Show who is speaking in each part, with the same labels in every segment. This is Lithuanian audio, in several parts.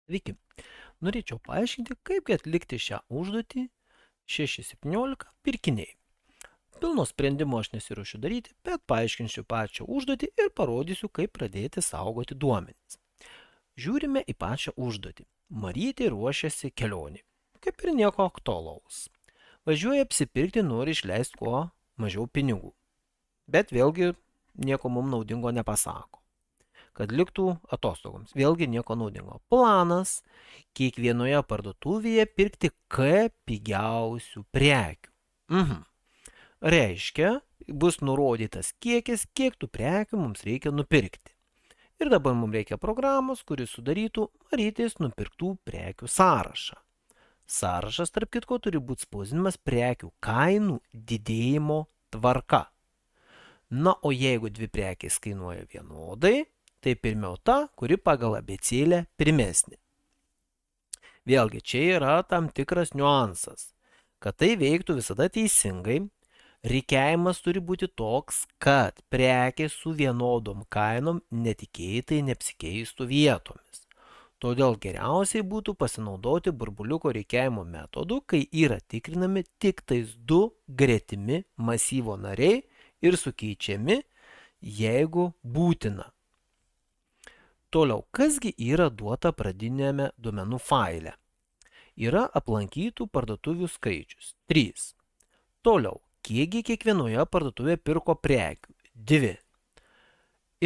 Speaker 1: Sveiki. Norėčiau paaiškinti, kaip atlikti šią užduotį 6.17 pirkiniai. Pilno sprendimo aš nesiruošiu daryti, bet paaiškinsiu pačią užduotį ir parodysiu, kaip pradėti saugoti duomenis. Žiūrime į pačią užduotį. Marytė ruošiasi kelionį. Kaip ir nieko aktualaus. Važiuoja apsipirkti, nori išleisti kuo mažiau pinigų. Bet vėlgi nieko mums naudingo nepasako. Kad liktų atostogoms. Vėlgi nieko naudingo. Planas – kiekvienoje parduotuvėje pirkti pigiausių prekių. Reiškia, bus nurodytas kiekis, kiek tų prekių mums reikia nupirkti. Ir dabar mums reikia programos, kuris sudarytų Marytės nupirktų prekių sąrašą. Sąrašas, tarp kitko, turi būti spausdinamas prekių kainų didėjimo tvarka. Na, o jeigu dvi prekės kainuoja vienodai, tai pirmiau ta, kuri pagal abėcėlę pirmesnė. Vėlgi, čia yra tam tikras niuansas. Kad tai veiktų visada teisingai, rikiavimas turi būti toks, kad prekės su vienodom kainom netikėtai neapsikeistų vietomis. Todėl geriausiai būtų pasinaudoti burbuliuko rikiavimo metodu, kai yra tikrinami tik tais du gretimi masyvo nariai ir sukeičiami, jeigu būtina. Toliau, kasgi yra duota pradinėme duomenų faile? Yra aplankytų parduotuvių skaičius 3. Toliau, kiekgi kiekvienoje parduotuvėje pirko prekių 2.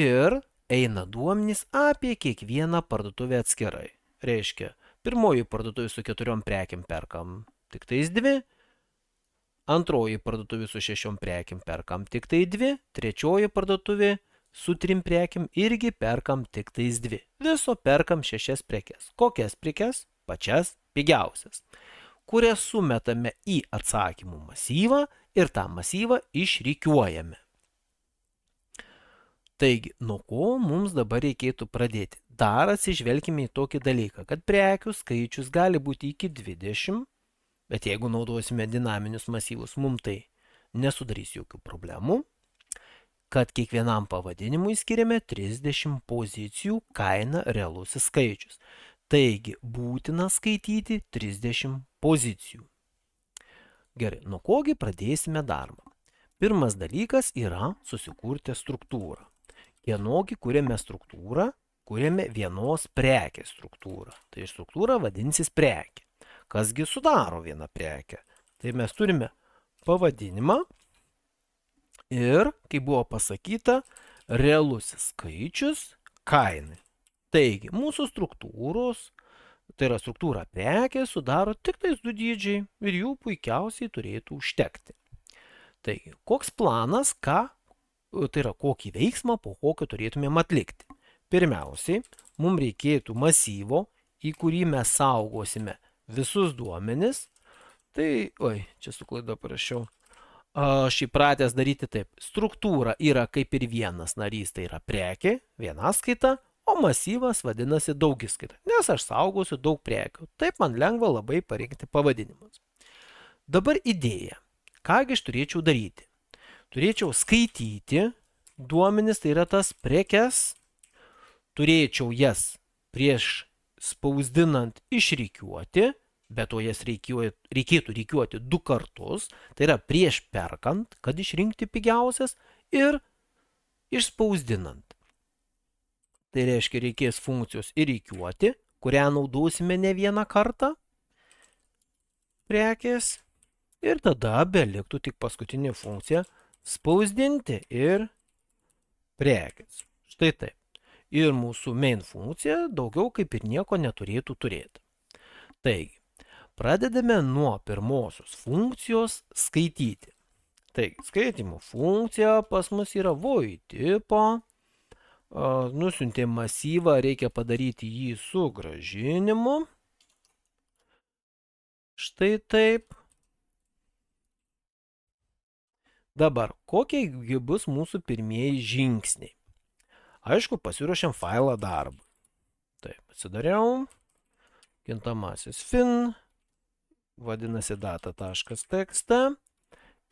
Speaker 1: Ir eina duomenys apie kiekvieną parduotuvę atskirai. Reiškia, pirmoji parduotuvė su 4 prekiam perkam tik tais 2. Antroji parduotuvė su 6 prekiam perkam tik tai 2. Trečioji parduotuvė su 3 prekiam irgi perkam tik tais 2. Viso perkam 6 prekes. Kokias prekes? Pačias pigiausias, kurias sumetame į atsakymų masyvą ir tą masyvą išrikiuojame. Taigi, nuo ko mums dabar reikėtų pradėti? Dar atsižvelkime į tokį dalyką, kad prekių skaičius gali būti iki 20, bet jeigu naudosime dinaminius masyvus, mums tai nesudarys jokių problemų. Kad kiekvienam pavadinimui skiriame 30 pozicijų kaina realusis skaičius. Taigi, būtina skaityti 30 pozicijų. Gerai, nuo kogi pradėsime darbą? Pirmas dalykas yra susikurti struktūrą. Kienogi kuriame struktūrą? Kuriame vienos prekės struktūrą. Tai struktūra vadinsis prekė. Kasgi sudaro vieną prekę? Tai mes turime pavadinimą. Ir, kaip buvo pasakyta, realusis skaičius kainai. Taigi, mūsų struktūros, tai yra struktūra prekė, sudaro tik tais 2 dydžiai ir jų puikiausiai turėtų užtekti. Taigi, koks planas, tai yra kokį veiksmą, po kokio turėtumėm atlikti. Pirmiausiai, mums reikėtų masyvo, į kurį mes saugosime visus duomenis. Tai, čia su klaida parašiau. Aš įpratęs daryti taip. Struktūra yra kaip ir vienas narys, tai yra prekė, vienaskaita, o masyvas vadinasi daugiskaita, nes aš saugosiu daug prekių. Taip man lengva labai parinkti pavadinimus. Dabar idėja. Kągi aš turėčiau daryti? Turėčiau skaityti duomenis, tai yra tas prekes. Turėčiau jas prieš spausdinant išrikiuoti. Bet to jas reikėtų rikiuoti 2 kartus, tai yra prieš perkant, kad išrinkti pigiausias, ir išspausdinant. Tai reiškia, reikės funkcijos ir rikiuoti, kurią naudosime ne vieną kartą prekės, ir tada beliktų tik paskutinė funkcija spausdinti ir prekės. Štai taip. Ir mūsų main funkcija daugiau kaip ir nieko neturėtų turėti. Taigi, pradedame nuo pirmosios funkcijos skaityti. Taigi, skaitimo funkcija pas mus yra void tipo. Nusiuntė masyvą, reikia padaryti jį su grąžinimu. Štai taip. Dabar, kokie bus mūsų pirmieji žingsniai? Aišku, pasiruošiam failą darbą. Taip, atsidariau. Kintamasis fin. Vadinasi data.txt.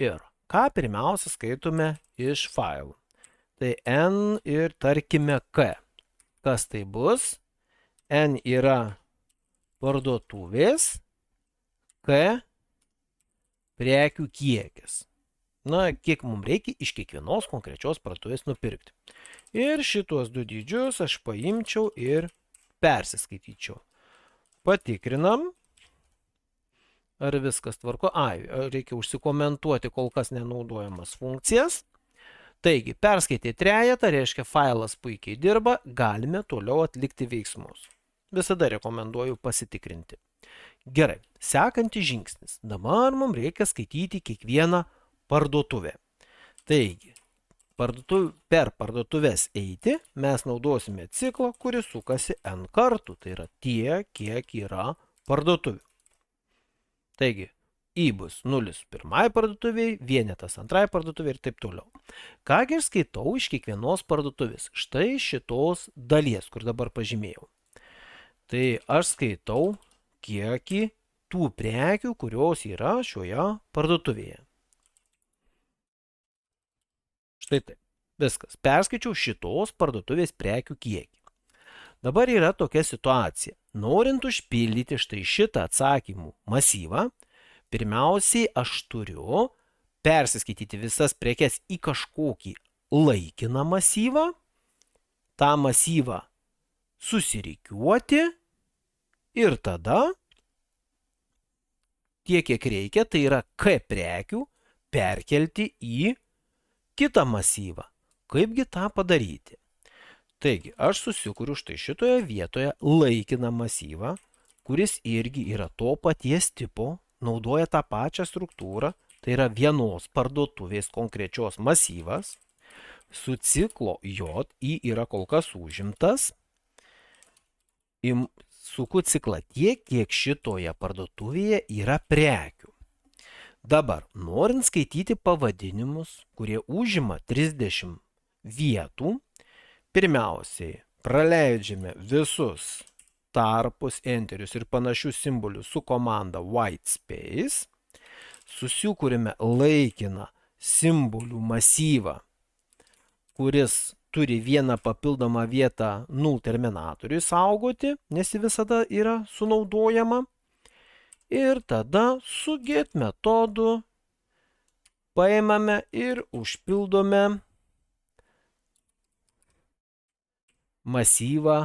Speaker 1: Ir ką pirmiausia skaitome iš failų? Tai n ir tarkime k. Kas tai bus? N yra parduotuvės K prekių kiekis. Na, kiek mums reikia iš kiekvienos konkrečios parduotuvės nupirkti. Ir šitos du dydžius aš paimčiau ir persiskaityčiau. Patikrinam, ar viskas tvarko. Reikia užsikomentuoti kol kas nenaudojamas funkcijas. Taigi, perskaitė trejetą, reiškia failas puikiai dirba, galime toliau atlikti veiksmus. Visada rekomenduoju pasitikrinti. Gerai, sekantis žingsnis. Dabar mums reikia skaityti kiekvieną parduotuvę. Taigi, per parduotuvės eiti mes naudosime ciklą, kuris sukasi n kartų. Tai yra tiek, kiek yra parduotuvių. Taigi, I bus 0 pirmai parduotuviai, vienetas antrai parduotuviai ir taip toliau. Kągi aš skaitau iš kiekvienos parduotuvės? Štai šitos dalies, kur dabar pažymėjau. Tai aš skaitau kiekį tų prekių, kurios yra šioje parduotuvėje. Štai taip. Viskas. Perskaičiau šitos parduotuvės prekių kiekį. Dabar yra tokia situacija. Norint užpildyti štai šitą atsakymų masyvą, pirmiausiai aš turiu persiskaityti visas prekes į kažkokį laikiną masyvą, tą masyvą susirikiuoti ir tada tiek, kiek reikia, tai yra K prekių, perkelti į kitą masyvą. Kaipgi tą padaryti? Taigi, aš susikuriu štai šitoje vietoje laikiną masyvą, kuris irgi yra to paties tipo, naudoja tą pačią struktūrą, tai yra vienos parduotuvės konkrečios masyvas, su ciklo J, I yra kol kas užimtas, suku ciklą tiek, kiek šitoje parduotuvėje yra prekių. Dabar, norint skaityti pavadinimus, kurie užima 30 vietų, pirmiausiai praleidžiame visus tarpus, enterius ir panašius simbolius su komanda whitespace, susikūrime laikiną simbolių masyvą, kuris turi vieną papildomą vietą null terminatoriui saugoti, nes ji visada yra sunaudojama. Ir tada su get metodu paimame ir užpildome masyvą.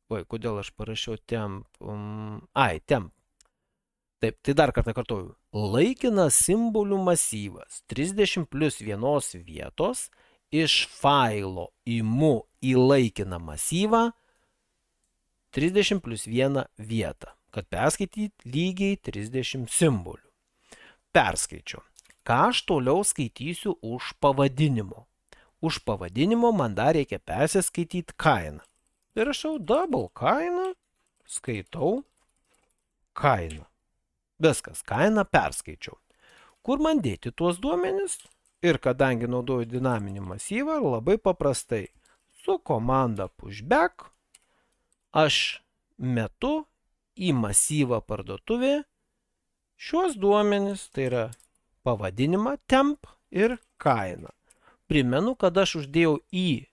Speaker 1: Kodėl aš parašiau temp? Temp. Taip, tai dar kartą kartuoju. Laikinas simbolių masyvas 30 plus vienos vietos iš failo imu į laikiną masyvą 30 plus vieną vietą, kad perskaityti lygiai 30 simbolių. Perskaičiu. Ką aš toliau skaitysiu už pavadinimo? Už pavadinimo man dar reikia persiskaityti kainą. Ir rašau double kainą, skaitau kainą. Viskas, kainą perskaičiau. Kur man dėti tuos duomenis? Ir kadangi naudoju dinaminį masyvą, labai paprastai su komanda pushback aš metu į masyvą parduotuvė šios duomenis, tai yra pavadinimą temp ir kainą. Primenu, kad aš uždėjau į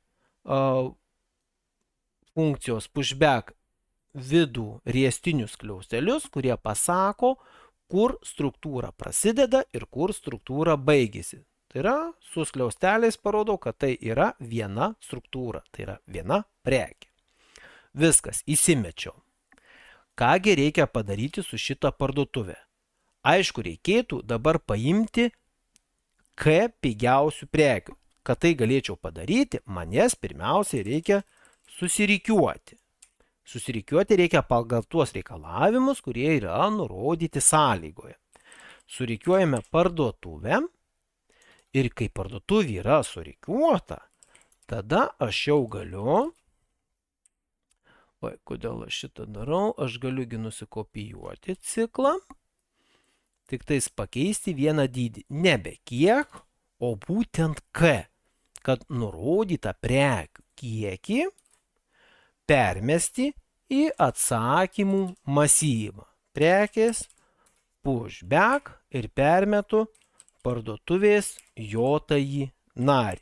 Speaker 1: funkcijos pushback vidų riestinius skliaustelius, kurie pasako, kur struktūra prasideda ir kur struktūra baigėsi. Tai yra, su skliausteliais parodau, kad tai yra viena struktūra, tai yra viena prekė. Viskas, įsimečiau. Kągi reikia padaryti su šitą parduotuvę? Aišku, reikėtų dabar paimti K pigiausių prekių. Kad tai galėčiau padaryti, man jas pirmiausiai reikia susirikiuoti. Susirikiuoti reikia pagal tuos reikalavimus, kurie yra nurodyti sąlygoje. Surikiuojame parduotuvę ir kai parduotuvė yra surikiuota, tada aš jau galiu, kodėl aš šitą darau, aš galiugi nusikopijuoti ciklą, tik tais pakeisti vieną dydį, nebe kiek, o būtent K, kad nurodytą prekių kiekį permesti į atsakymų masyvą. Prekės, pushback ir permetu parduotuvės jotąjį narį.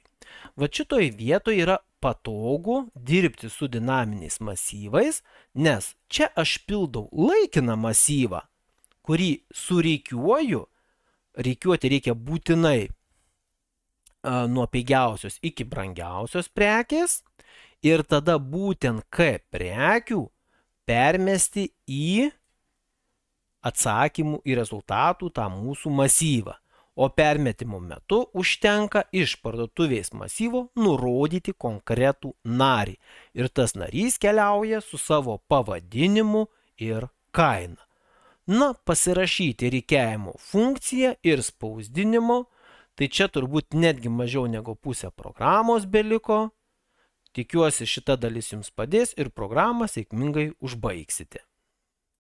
Speaker 1: Va šitoje vietoje yra patogu dirbti su dinaminiais masyvais, nes čia aš pildau laikiną masyvą, kurį sureikiuoju. Reikiuoti reikia būtinai nuo pigiausios iki brangiausios prekės ir tada būtent K prekių permesti į atsakymų į rezultatų tą mūsų masyvą. O permetimo metu užtenka iš parduotuvės masyvo nurodyti konkretų narį. Ir tas narys keliauja su savo pavadinimu ir kaina. Na, pasirašyti rikiavimo funkciją ir spausdinimo, tai čia turbūt netgi mažiau negu pusė programos beliko. Tikiuosi, šita dalis jums padės ir programą sėkmingai užbaigsite.